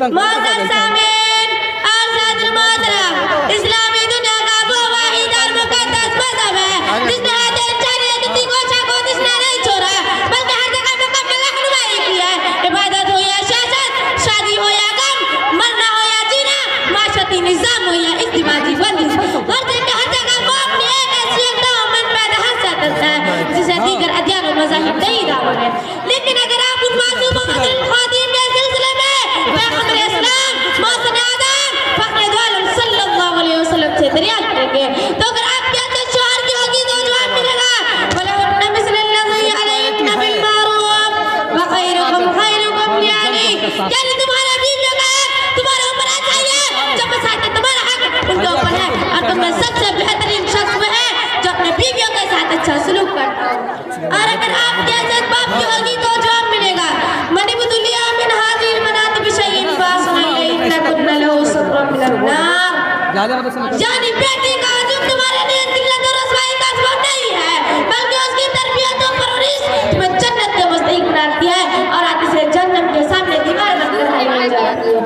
मोहतरम सामीन और सादर मोहतरम, इस्लामी दुनिया का वो वाहिद और मुकद्दस मज़हब है जिसने हद इंसानियत की गोशा को जिसने नहीं छोड़ा बल्कि हर जगह मुकम्मल रहनुमाई की है। इबादत हो या सियासत, शादी हो या गम, मरना हो या जीना, माशरती निज़ाम हो या इज्तिमाई बंदिश, हर जगह वो अपनी एक हैसियत का मन पैदा करता है जिसे दीगर अदयान और मज़ाहिब नहीं दावा है। लेकिन अगर आप उन मासूम ख़वातीन के सिलसिले में पैगंबर इस्लाम मौसम आदम फ़ख्र दो आलम सल्लल्लाहु अलैहि वसल्लम से दरियाफ्त करेंगे तो अगर आपके अंदर शौहर की होगी तो जवाब मिलेगा वलहुन्ना मिस्लुल्लज़ी अलैहिन्ना बिल मारूफ व खैरुकुम खैरुकुम लिअहली, यानी तुम्हारे बीवियों का हक तुम्हारे ऊपर आ चाहिए जब साथ तुम्हारा हक उनके ऊपर है और तुम में सबसे बेहतरीन शख्स वो है जो अपने बीवियों के साथ अच्छा सलूक करता हो। और अगर आपके इज्जत बाप की होगी तो जवाब मिलेगा मनिबुदुलिया मिन हाजिर मनात बिशैइन फासना इन्ना कुन्ना लहु सब्रन मिनन नार, यानी बेटी का जुर्म तुम्हारे लिए जिल्लत और रसवाई का सबब नहीं है बल्कि उसकी तरबियत और परवरिश तुम्हें जन्नत के मुस्तहिक बनाती है और आप इसे जन्नत के सामने दीवार रखकर आई जाती है।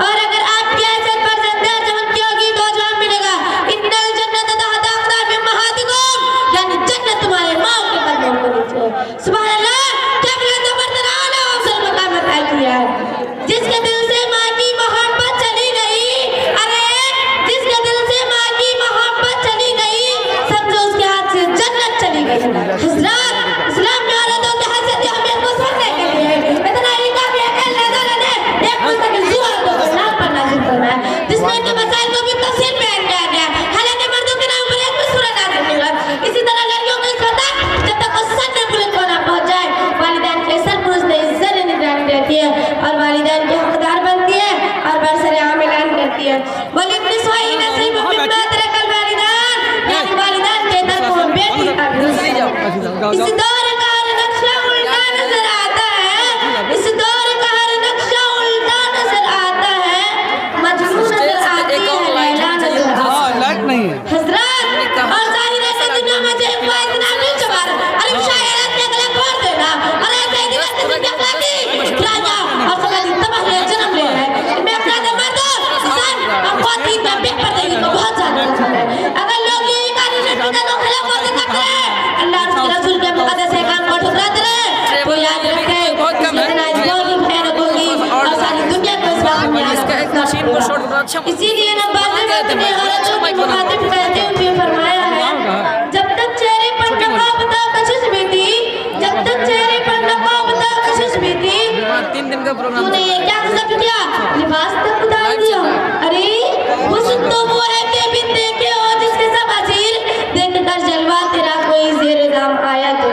और अगर आपकी इज्जत पर ज़िंदा जवन की होगी तो जवाब मिलेगा इन्नल जन्नत तहत अक़दाम उम्महातिकुम, यानी जन्नत तुम्हारे माँ के कदमों के नीचे। सुभान अल्लाह, क्या बुलंद बरतर आला अफजल मकाम अता किया है। जिसके दिल से माँ की मोहब्बत चली गई, अरे जिसके दिल से माँ की मोहब्बत चली गई समझो उसके हाथ से जन्नत चली गई। हज़रात, इस्लाम में औरतों की हैसियत अहमियत को समझने के लिए इतना ही काफी है कि अल्लाह ताला ने एक मुस्तकिल सूरत को नाम पर नाज़िल फरमाया जिसमें इनके मसाइल को भी तफसील बयान किया गया। हालांकि मर्दों के नाम पर एक भी सूरत नाज़िल नहीं हुआ। इसी तरह लड़कियों को इस वक्त जब तक वो सन्न बुलंद को ना पहुंच जाए वालिदैन के सरपुरुष ने इज्जत निगरानी रहती है और वालिदैन के हकदार बनती है और बरसरे आम ऐलान करती है वलिब्नि सही नसीब मिम्मा तरकल वालिदैन, यानी वालिदैन के दर को बेटी का भी हिस्सा है। इस दौर का हर नक्शा उल्टा नजर आता है, इस दौर का हर नक्शा उल्टा नजर आता है, मजनू नजर आती है, लैला नजर आती है। हज़रात, और ज़ाहिर है दुनिया में जो इतना नहीं छुपा अरे शायद ने गला फोड़ देना अरे बेटी का तुम क्या अखलाकी राजा और समाजी तबाह ले जन्म ले रहे हैं। मैं अपना मर्दों सन और ख़वातीन में बेपर्दगी को बहुत ज़्यादा रखता है। अगर लोग ये कानून के तो खिलाफ हो सकते हैं अल्लाह और उसके रसूल के मुक़द्दस काम को ठुकराते रहे वो याद रखे इतना गोली खैर होगी और सारी दुनिया को इस्लाम में इसीलिए नवाज़ ने अपने औरतों की मुखातिब करते हुए फरमाया है जब तक चेहरे पर नकाब था कशिश भी थी, जब तक चेहरे पर नकाब था कशिश भी थी, 3 दिन का प्रोग्राम तूने ये क्या सब किया लिबास तक उतार दिया। अरे हुस्न तो वो है कि बिन देखे हो जिसके सब असीर देख कर जलवा तेरा कोई ज़ेरे दाम आया तो।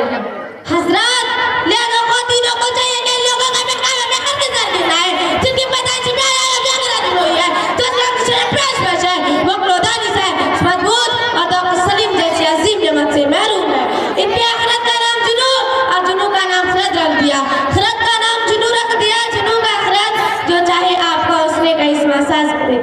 हज़रात, लिहाजा ख़वातीनों को चाहिए कि लोगों का मकाम में हर नजर देना है जिनकी पैदाइश में हुई है तो इस्लाम की शरीयत पेश है वो क्रोधानिस है मजबूत और तो सलीम जैसी अजीम जमात से महरूम है। इनके आखिरत का नाम जुनू और जुनू का नाम खिरत रख दिया, खिरत का नाम जुनू रख दिया, जुनू का आखिरत जो चाहे आपका उसने का इसमें साज करे।